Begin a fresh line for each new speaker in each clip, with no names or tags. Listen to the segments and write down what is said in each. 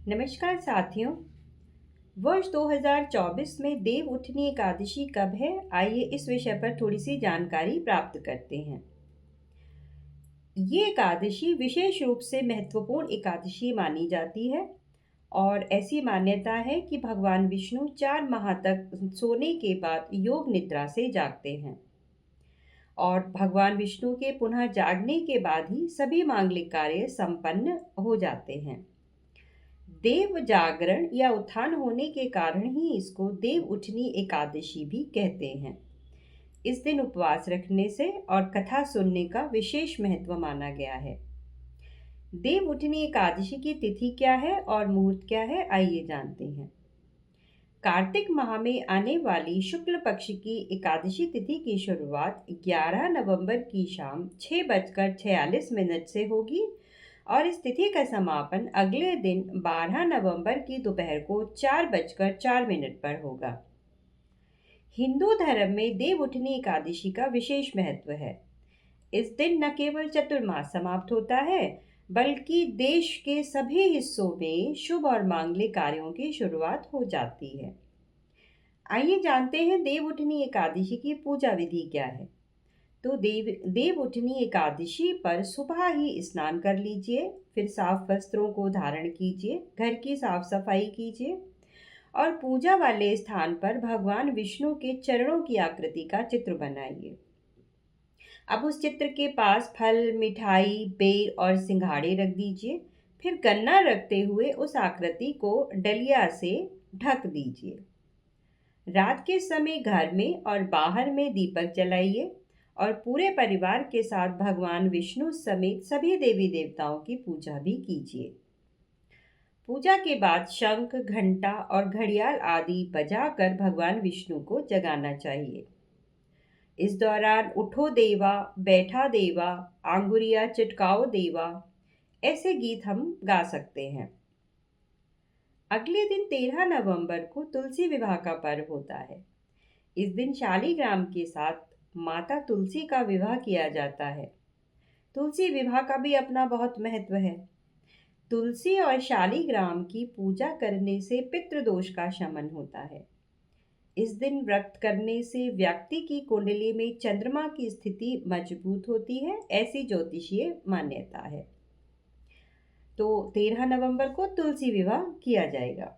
नमस्कार साथियों। वर्ष 2024 में देव उठनी एकादशी कब है? आइए इस विषय पर थोड़ी सी जानकारी प्राप्त करते हैं। ये एकादशी विशेष रूप से महत्वपूर्ण एकादशी मानी जाती है और ऐसी मान्यता है कि भगवान विष्णु 4 माह तक सोने के बाद योग निद्रा से जागते हैं और भगवान विष्णु के पुनः जागने के बाद ही सभी मांगलिक कार्य संपन्न हो जाते हैं। देव जागरण या उत्थान होने के कारण ही इसको देव उठनी एकादशी भी कहते हैं। इस दिन उपवास रखने से और कथा सुनने का विशेष महत्व माना गया है। देव उठनी एकादशी की तिथि क्या है और मुहूर्त क्या है, आइए जानते हैं। कार्तिक माह में आने वाली शुक्ल पक्ष की एकादशी तिथि की शुरुआत 11 नवंबर की शाम 6:46 से होगी और इस तिथि का समापन अगले दिन 12 नवंबर की दोपहर को 4:04 पर होगा। हिंदू धर्म में देव उठनी एकादशी का विशेष महत्व है। इस दिन न केवल चतुर्मास समाप्त होता है बल्कि देश के सभी हिस्सों में शुभ और मांगलिक कार्यों की शुरुआत हो जाती है। आइए जानते हैं देव उठनी एकादशी की पूजा विधि क्या है। तो देव उठनी एकादशी पर सुबह ही स्नान कर लीजिए, फिर साफ वस्त्रों को धारण कीजिए, घर की साफ सफाई कीजिए और पूजा वाले स्थान पर भगवान विष्णु के चरणों की आकृति का चित्र बनाइए। अब उस चित्र के पास फल, मिठाई, बेर और सिंघाड़े रख दीजिए। फिर गन्ना रखते हुए उस आकृति को डलिया से ढक दीजिए। रात के समय घर में और बाहर में दीपक जलाइए और पूरे परिवार के साथ भगवान विष्णु समेत सभी देवी देवताओं की पूजा भी कीजिए। पूजा के बाद शंख, घंटा और घड़ियाल आदि बजाकर भगवान विष्णु को जगाना चाहिए। इस दौरान उठो देवा, बैठा देवा, आंगुरिया चिटकाओ देवा, ऐसे गीत हम गा सकते हैं। अगले दिन 13 नवंबर को तुलसी विवाह का पर्व होता है। इस दिन शालीग्राम के साथ माता तुलसी का विवाह किया जाता है। तुलसी विवाह का भी अपना बहुत महत्व है। तुलसी और शालीग्राम की पूजा करने से पितृदोष का शमन होता है। इस दिन व्रत करने से व्यक्ति की कुंडली में चंद्रमा की स्थिति मजबूत होती है, ऐसी ज्योतिषीय मान्यता है। तो 13 नवंबर को तुलसी विवाह किया जाएगा।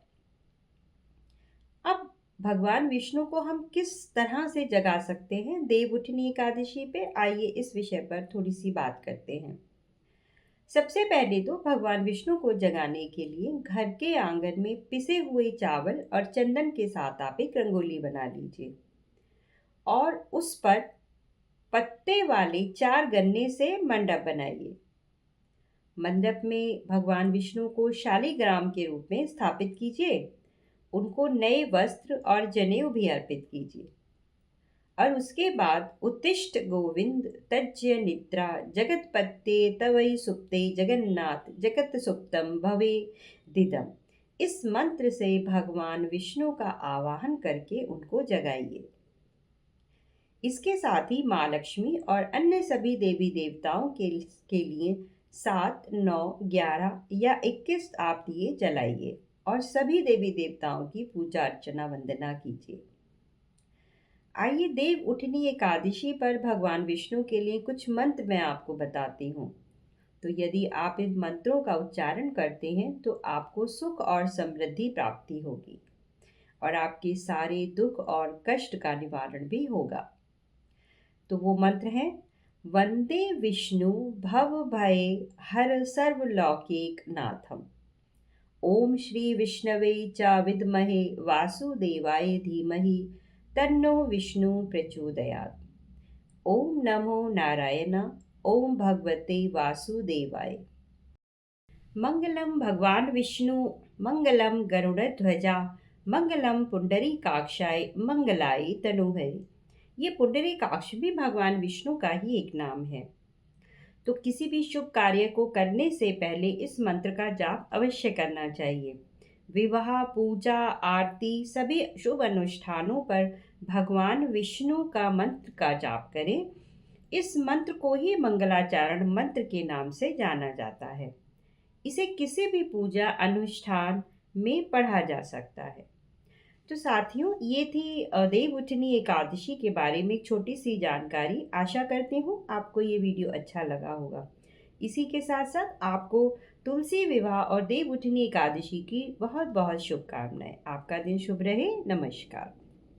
अब भगवान विष्णु को हम किस तरह से जगा सकते हैं देव उठनी एकादशी पे, आइए इस विषय पर थोड़ी सी बात करते हैं। सबसे पहले तो भगवान विष्णु को जगाने के लिए घर के आंगन में पिसे हुए चावल और चंदन के साथ आप एक रंगोली बना लीजिए और उस पर पत्ते वाले 4 गन्ने से मंडप बनाइए। मंडप में भगवान विष्णु को शालीग्राम के रूप में स्थापित कीजिए। उनको नए वस्त्र और जनेऊ भी अर्पित कीजिए और उसके बाद उत्तिष्ठ गोविंद तज्य निद्रा जगतपते तवै सुप्ते जगन्नाथ जगत सुप्तम भवे दिदम, इस मंत्र से भगवान विष्णु का आवाहन करके उनको जगाइए। इसके साथ ही माँ लक्ष्मी और अन्य सभी देवी देवताओं के लिए 7, 9, 11 या 21 आप दिए जलाइए और सभी देवी देवताओं की पूजा अर्चना वंदना कीजिए। आइए देव उठनी एकादशी पर भगवान विष्णु के लिए कुछ मंत्र मैं आपको बताती हूँ। तो यदि आप इन मंत्रों का उच्चारण करते हैं तो आपको सुख और समृद्धि प्राप्ति होगी और आपके सारे दुख और कष्ट का निवारण भी होगा। तो वो मंत्र हैं: वंदे विष्णु भव भय हर सर्वलौकिक नाथम। ओम श्री विष्णवे च विद्महे वासुदेवाय धीमहि तन्नो विष्णु प्रचोदयात्। ओम नमो नारायण। ओम भगवते वासुदेवाय। मंगलम भगवान विष्णु मंगलम गरुड़ध्वजा मंगलम पुंडरीकाक्षाय मंगलाय तनूहरे। ये पुंडरीकाक्ष भी भगवान विष्णु का ही एक नाम है। तो किसी भी शुभ कार्य को करने से पहले इस मंत्र का जाप अवश्य करना चाहिए। विवाह, पूजा, आरती, सभी शुभ अनुष्ठानों पर भगवान विष्णु का मंत्र का जाप करें। इस मंत्र को ही मंगलाचरण मंत्र के नाम से जाना जाता है। इसे किसी भी पूजा अनुष्ठान में पढ़ा जा सकता है। तो साथियों, ये थी देवउठनी एकादशी के बारे में एक छोटी सी जानकारी। आशा करती हूँ आपको ये वीडियो अच्छा लगा होगा। इसी के साथ साथ आपको तुलसी विवाह और देवउठनी एकादशी की बहुत बहुत शुभकामनाएं। आपका दिन शुभ रहे। नमस्कार।